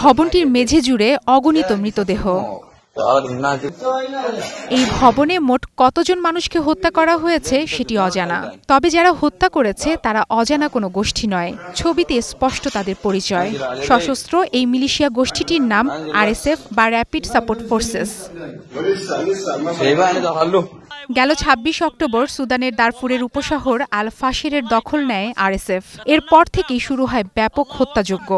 ভবনটির মেঝে জুড়ে অগণিত মৃতদেহ। এই ভবনে মোট কতজন মানুষকে হত্যা করা হয়েছে সেটি অজানা। তবে যারা হত্যা করেছে তারা অজানা কোনো গোষ্ঠী নয়। ছবিতে স্পষ্ট তাদের পরিচয়। সশস্ত্র এই মিলিশিয়া গোষ্ঠীটির নাম আরএসএফ বা র্যাপিড সাপোর্ট ফোর্সেস। গেল ২৬ অক্টোবর সুদানের দারফুরের উপশহর আল ফাশিরের দখল নেয় আরএসএফ। এরপর থেকেই শুরু হয় ব্যাপক হত্যাযজ্ঞ,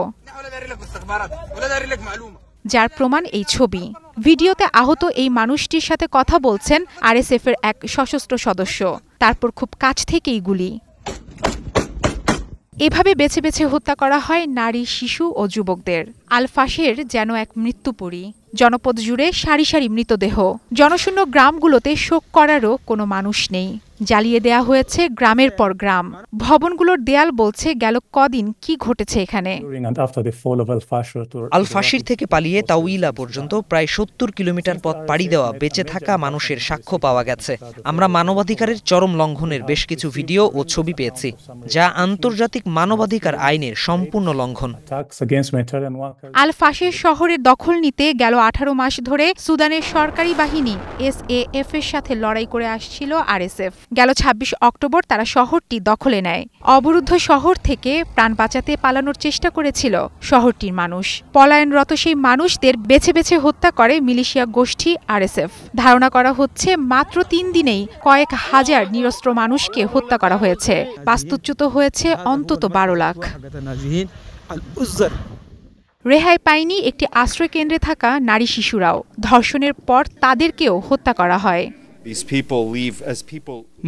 যার প্রমাণ এই ছবি। ভিডিওতে আহত এই মানুষটির সাথে কথা বলছেন আরএসএফ এর এক সশস্ত্র সদস্য। তারপর খুব কাছ থেকেই গুলি। এভাবে বেছে বেছে হত্যা করা হয় নারী, শিশু ও যুবকদের। আল ফাশির যেন এক মৃত্যুপুরী। জনপদ জুড়ে সারি সারি মৃতদেহ। জনশূন্য গ্রামগুলোতে শোক করারও কোনো মানুষ নেই। জ্বালিয়ে দেয়া হয়েছে গ্রামের পর গ্রাম। ভবনগুলোর দেয়াল বলছে গেল কদিন কি ঘটেছে এখানে। আল ফাশির থেকে পালিয়ে তাউইলা পর্যন্ত প্রায় ৭০ কিলোমিটার পথ পাড়ি দেওয়া বেঁচে থাকা মানুষের সাক্ষ্য পাওয়া গেছে। আমরা মানবাধিকারের চরম লঙ্ঘনের বেশ কিছু ভিডিও ও ছবি পেয়েছি, যা আন্তর্জাতিক মানবাধিকার আইনের সম্পূর্ণ লঙ্ঘন। আল ফাশির শহরের দখল নিতে গেল ১৮ মাস ধরে সুদানের সরকারি বাহিনী এসএএফ এর সাথে লড়াই করে আসছিল আরএসএফ। গেল ২৬ অক্টোবর তারা শহরটি দখলে নেয়। অবরুদ্ধ শহর থেকে প্রাণ বাঁচাতে পালানোর চেষ্টা করেছিল শহরটির মানুষ। পলায়নরত সেই মানুষদের বেছে বেছে হত্যা করে মিলিশিয়া গোষ্ঠী আরএসএফ। ধারণা করা হচ্ছে মাত্র ৩ দিনেই কয়েক হাজার নিরস্ত্র মানুষকে হত্যা করা হয়েছে। বাস্তুচ্যুত হয়েছে অন্তত ১২ লাখ। রেহাই পায়নি একটি আশ্রয়কেন্দ্রে থাকা নারী, শিশুরাও। ধর্ষণের পর তাদেরকেও হত্যা করা হয়।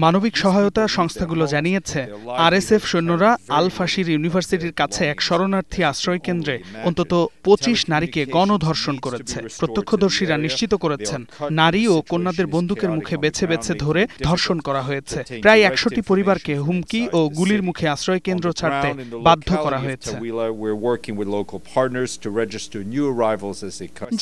মানবিক সহায়তা সংস্থাগুলো জানিয়েছে আরএসএফ সৈন্যরা আল ফাশির ইউনিভার্সিটির কাছে এক শরণার্থী আশ্রয় কেন্দ্রে অন্তত ২৫ নারীকে গণধর্ষণ করেছে। প্রত্যক্ষদর্শীরা নিশ্চিত করেছেন নারী ও কন্যাদের বন্দুকের মুখে বেছে বেছে ধরে ধর্ষণ করা হয়েছে। প্রায় ১০০টি পরিবারকে হুমকি ও গুলির মুখে আশ্রয় কেন্দ্র ছাড়তে বাধ্য করা হয়েছে।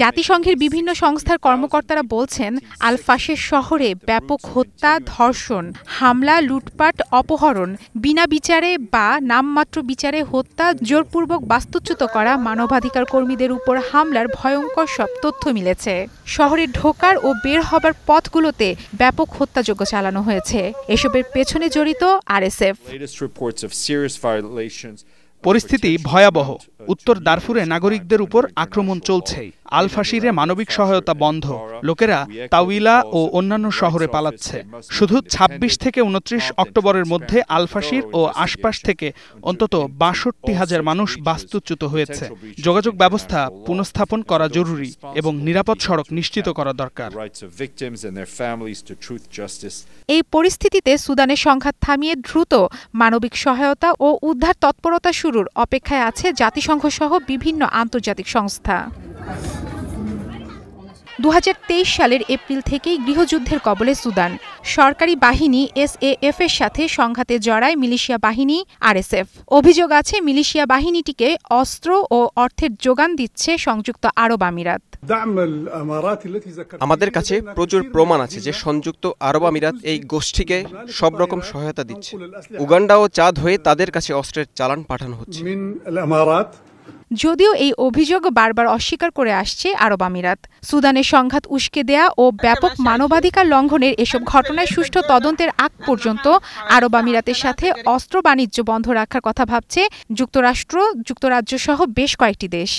জাতিসংঘের বিভিন্ন সংস্থার কর্মকর্তারা বলছেন আল ফাশির শহরে ব্যাপক হত্যা, ধর্ষণ, হামলা, লুটপাট, অপহরণ, বিনা বিচারে বা নামমাত্র বিচারে হত্যা, জোরপূর্বক বাস্তুচ্যুত করা, মানবাধিকার কর্মীদের উপর হামলার ভয়ঙ্কর সব তথ্য মিলেছে। শহরে ঢোকার ও বের হবার পথগুলোতে ব্যাপক হত্যাযজ্ঞ চালানো হয়েছে। এসবের পেছনে জড়িত আরএসএফ। পরিস্থিতি ভয়াবহ। উত্তর দারফুরে নাগরিকদের উপর আক্রমণ চলছেই। আল ফাশিরে মানবিক সহায়তা বন্ধ। লোকেরা তাউইলা ও অন্যান্য শহরে পালাচ্ছে। শুধু ২৬ থেকে ২৯ অক্টোবরের মধ্যে আল ফাশির ও আশপাশ থেকে অন্তত ৬২,০০০ মানুষ বাস্তুচ্যুত হয়েছে। যোগাযোগ ব্যবস্থা পুনঃস্থাপন করা জরুরি এবং নিরাপদ সড়ক নিশ্চিত করা দরকার। এই পরিস্থিতিতে সুদানের সংঘাত থামিয়ে দ্রুত মানবিক সহায়তা ও উদ্ধার তৎপরতা শুরুর অপেক্ষায় আছে জাতিসংঘ সহ বিভিন্ন আন্তর্জাতিক সংস্থা। ২০২৩ সালের এপ্রিল থেকেই গৃহযুদ্ধের কবলে সুদান। সরকারি বাহিনী এসএএফ এর সাথে সংঘাতে জড়ায় মিলিশিয়া বাহিনী আরএসএফ। অভিযোগ আছে মিলিশিয়া বাহিনীটিকে অস্ত্র ও অর্থের যোগান দিচ্ছে সংযুক্ত আরব আমিরাত। আমাদের কাছে প্রচুর প্রমাণ আছে যে সংযুক্ত আরব আমিরাত এই গোষ্ঠীকে সব রকম সহায়তা দিচ্ছে। উগান্ডা ও চাঁদ হয়ে তাদের কাছে অস্ত্রের চালান পাঠানো হচ্ছে। যদিও এই অভিযোগ বারবার অস্বীকার করে আসছে আরব আমিরাত। সুদানের সংঘাত উস্কে দেয়া ও ব্যাপক মানবাধিকার লঙ্ঘনের এসব ঘটনায় সুষ্ঠু তদন্তের আগ পর্যন্ত আরব আমিরাতের সাথে অস্ত্র বাণিজ্য বন্ধ রাখার কথা ভাবছে যুক্তরাষ্ট্র, যুক্তরাজ্য সহ বেশ কয়েকটি দেশ।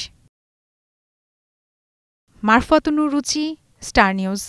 মারফতুন রুচি, স্টার নিউজ।